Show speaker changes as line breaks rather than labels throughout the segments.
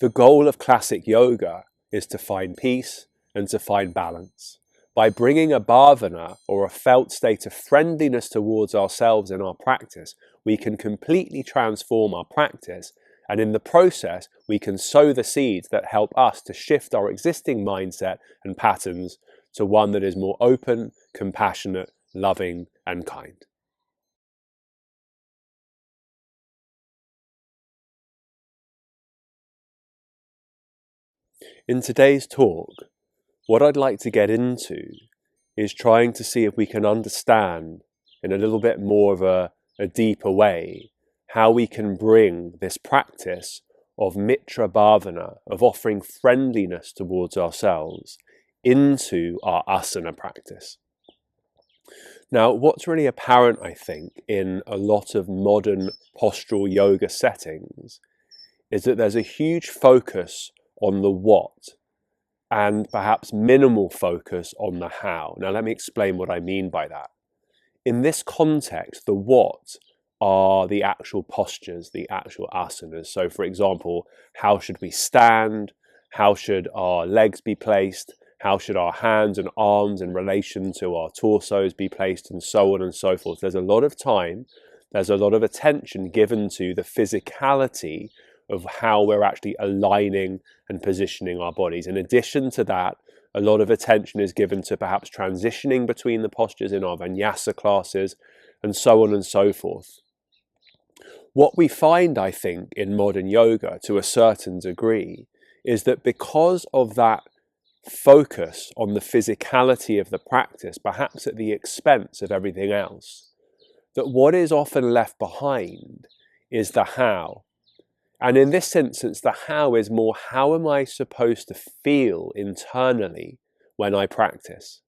The goal of classic yoga is to find peace and to find balance. By bringing a bhavana, or a felt state of friendliness towards ourselves in our practice, we can completely transform our practice, and in the process we can sow the seeds that help us to shift our existing mindset and patterns to one that is more open, compassionate, loving and kind. In today's talk, what I'd like to get into is trying to see if we can understand in a little bit more of a deeper way how we can bring this practice of Mitra Bhavana, of offering friendliness towards ourselves, into our asana practice. Now, what's really apparent, I think, in a lot of modern postural yoga settings is that there's a huge focus on the what and perhaps minimal focus on the how. Now, let me explain what I mean by that. In this context, the what are the actual postures, the actual asanas. So, for example, how should we stand? How should our legs be placed? How should our hands and arms in relation to our torsos be placed, and so on and so forth. There's a lot of time, there's a lot of attention given to the physicality of how we're actually aligning and positioning our bodies. In addition to that, a lot of attention is given to perhaps transitioning between the postures in our vinyasa classes, and so on and so forth. What we find, I think, in modern yoga to a certain degree is that because of that focus on the physicality of the practice, perhaps at the expense of everything else, that what is often left behind is the how. And in this instance, the how is more, how am I supposed to feel internally when I practice?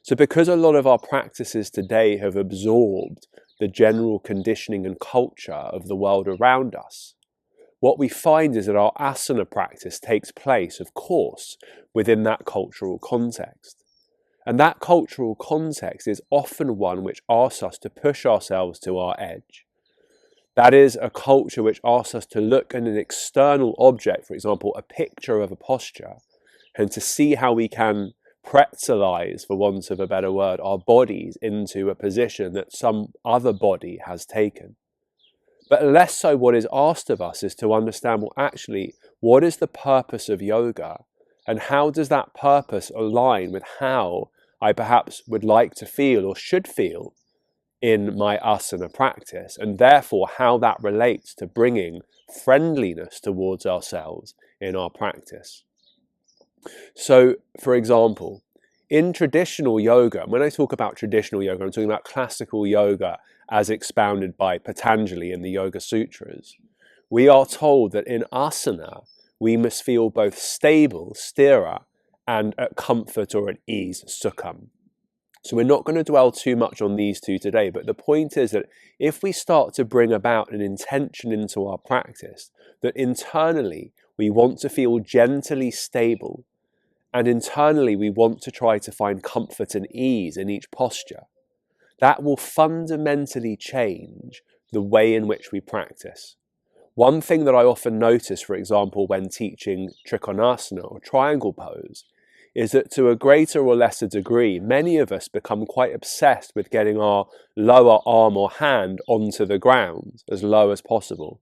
So because a lot of our practices today have absorbed the general conditioning and culture of the world around us, what we find is that our asana practice takes place, of course, within that cultural context. And that cultural context is often one which asks us to push ourselves to our edge. That is a culture which asks us to look at an external object, for example, a picture of a posture, and to see how we can pretzelize, for want of a better word, our bodies into a position that some other body has taken. But less so, what is asked of us is to understand, well, actually, what is the purpose of yoga, and how does that purpose align with how I perhaps would like to feel or should feel in my asana practice, and therefore how that relates to bringing friendliness towards ourselves in our practice. So, for example, in traditional yoga, when I talk about traditional yoga, I'm talking about classical yoga as expounded by Patanjali in the Yoga Sutras. We are told that in asana, we must feel both stable, sthira, and at comfort or at ease, sukham. So we're not going to dwell too much on these two today, but the point is that if we start to bring about an intention into our practice, that internally we want to feel gently stable, and internally we want to try to find comfort and ease in each posture, that will fundamentally change the way in which we practice. One thing that I often notice, for example, when teaching trikonasana or triangle pose, is that to a greater or lesser degree, many of us become quite obsessed with getting our lower arm or hand onto the ground as low as possible.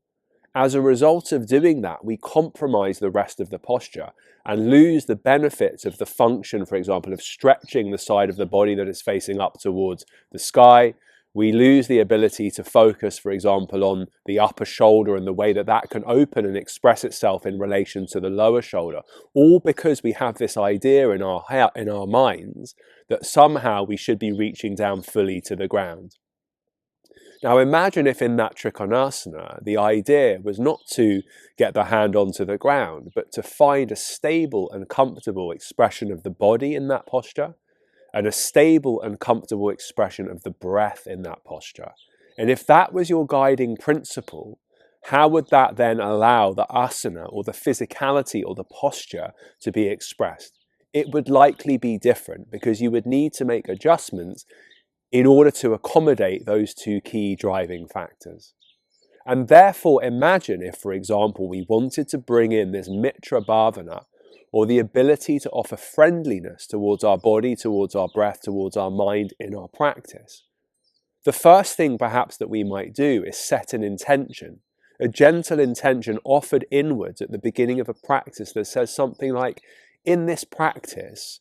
As a result of doing that, we compromise the rest of the posture and lose the benefits of the function, for example, of stretching the side of the body that is facing up towards the sky. We lose the ability to focus, for example, on the upper shoulder and the way that that can open and express itself in relation to the lower shoulder, all because we have this idea in our minds that somehow we should be reaching down fully to the ground. Now imagine if in that trikonasana, the idea was not to get the hand onto the ground, but to find a stable and comfortable expression of the body in that posture, and a stable and comfortable expression of the breath in that posture. And if that was your guiding principle, how would that then allow the asana or the physicality or the posture to be expressed? It would likely be different, because you would need to make adjustments in order to accommodate those two key driving factors. And therefore imagine if, for example, we wanted to bring in this Mitra Bhavana, or the ability to offer friendliness towards our body, towards our breath, towards our mind in our practice. The first thing perhaps that we might do is set an intention, a gentle intention offered inwards at the beginning of a practice that says something like, in this practice,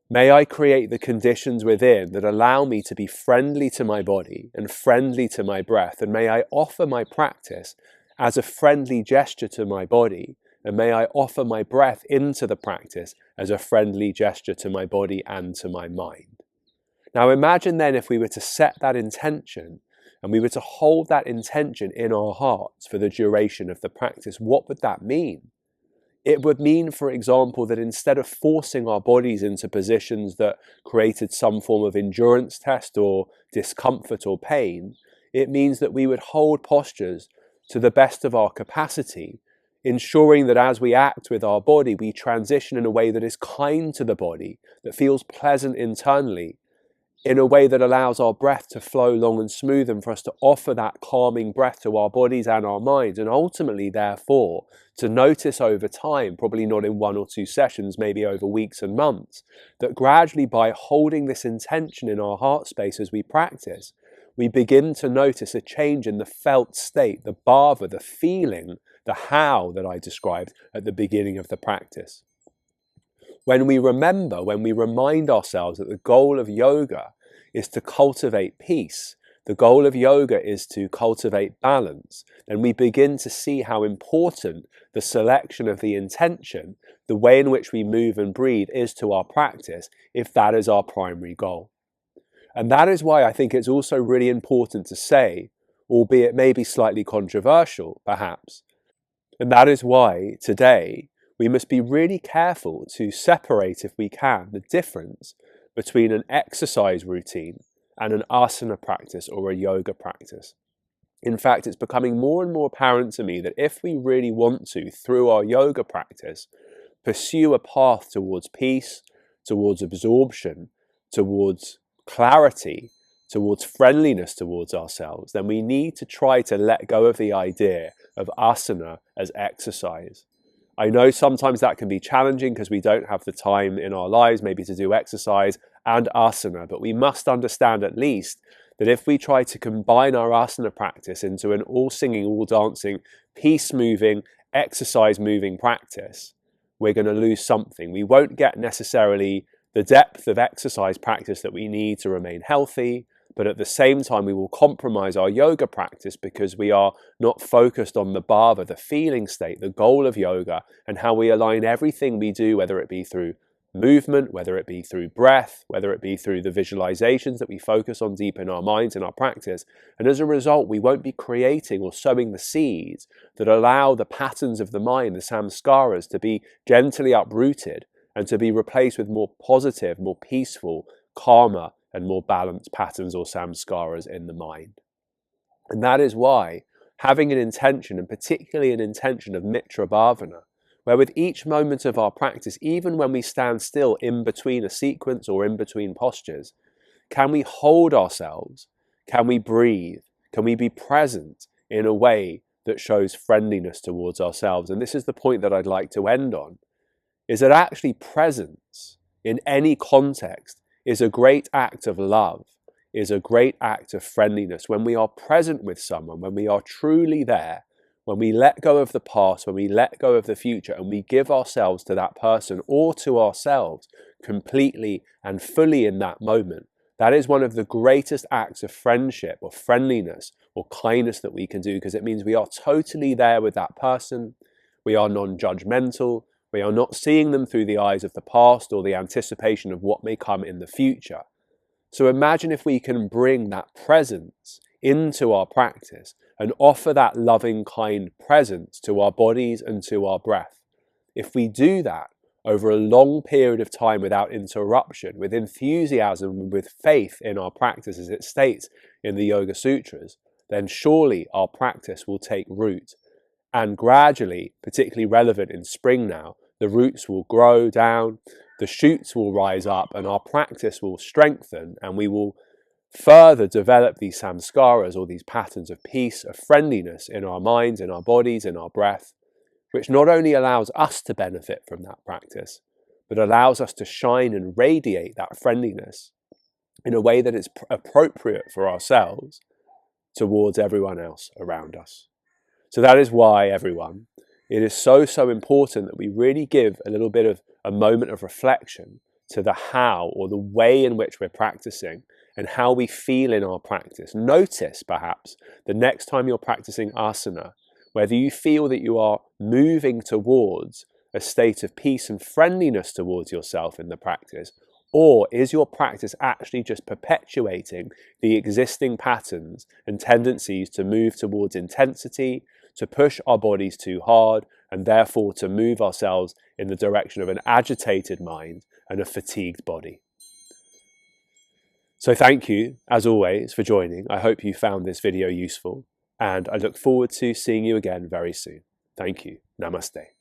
may I create the conditions within that allow me to be friendly to my body and friendly to my breath, and may I offer my practice as a friendly gesture to my body, and may I offer my breath into the practice as a friendly gesture to my body and to my mind. Now imagine then if we were to set that intention and we were to hold that intention in our hearts for the duration of the practice, what would that mean? It would mean, for example, that instead of forcing our bodies into positions that created some form of endurance test or discomfort or pain, it means that we would hold postures to the best of our capacity, ensuring that as we act with our body, we transition in a way that is kind to the body, that feels pleasant internally, in a way that allows our breath to flow long and smooth, and for us to offer that calming breath to our bodies and our minds, and ultimately, therefore, to notice over time, probably not in 1 or 2 sessions, maybe over weeks and months, that gradually by holding this intention in our heart space as we practice, we begin to notice a change in the felt state, the bhava, the feeling, the how that I described at the beginning of the practice. When we remember, when we remind ourselves that the goal of yoga is to cultivate peace, the goal of yoga is to cultivate balance, then we begin to see how important the selection of the intention, the way in which we move and breathe, is to our practice, if that is our primary goal. And that is why I think it's also really important to say, albeit maybe slightly controversial, perhaps, and that is why today we must be really careful to separate, if we can, the difference between an exercise routine and an asana practice or a yoga practice. In fact, it's becoming more and more apparent to me that if we really want to, through our yoga practice, pursue a path towards peace, towards absorption, towards clarity, towards friendliness towards ourselves, then we need to try to let go of the idea of asana as exercise. I know sometimes that can be challenging because we don't have the time in our lives maybe to do exercise and asana, but we must understand at least that if we try to combine our asana practice into an all singing, all dancing, peace moving, exercise moving practice, we're going to lose something. We won't get necessarily the depth of exercise practice that we need to remain healthy, but at the same time we will compromise our yoga practice because we are not focused on the bhava, the feeling state, the goal of yoga, and how we align everything we do, whether it be through movement, whether it be through breath, whether it be through the visualizations that we focus on deep in our minds and our practice. And as a result, we won't be creating or sowing the seeds that allow the patterns of the mind, the samskaras, to be gently uprooted and to be replaced with more positive, more peaceful, calmer, and more balanced patterns or samskaras in the mind. And that is why having an intention, and particularly an intention of Mitra Bhavana, where with each moment of our practice, even when we stand still in between a sequence or in between postures, can we hold ourselves? Can we breathe? Can we be present in a way that shows friendliness towards ourselves? And this is the point that I'd like to end on, is that actually presence in any context is a great act of love, is a great act of friendliness. When we are present with someone, when we are truly there, when we let go of the past, when we let go of the future, and we give ourselves to that person or to ourselves completely and fully in that moment, that is one of the greatest acts of friendship or friendliness or kindness that we can do, because it means we are totally there with that person, we are non-judgmental, we are not seeing them through the eyes of the past or the anticipation of what may come in the future. So imagine if we can bring that presence into our practice and offer that loving, kind presence to our bodies and to our breath. If we do that over a long period of time without interruption, with enthusiasm, with faith in our practice, as it states in the Yoga Sutras, then surely our practice will take root. And gradually, particularly relevant in spring now, the roots will grow down, the shoots will rise up, and our practice will strengthen, and we will further develop these samskaras, or these patterns of peace, of friendliness in our minds, in our bodies, in our breath, which not only allows us to benefit from that practice, but allows us to shine and radiate that friendliness in a way that is appropriate for ourselves towards everyone else around us. So that is why, everyone, it is so important that we really give a little bit of a moment of reflection to the how, or the way in which we're practicing, and how we feel in our practice. Notice, perhaps, the next time you're practicing asana, whether you feel that you are moving towards a state of peace and friendliness towards yourself in the practice, or is your practice actually just perpetuating the existing patterns and tendencies to move towards intensity, to push our bodies too hard, and therefore to move ourselves in the direction of an agitated mind and a fatigued body. So thank you, as always, for joining. I hope you found this video useful, and I look forward to seeing you again very soon. Thank you. Namaste.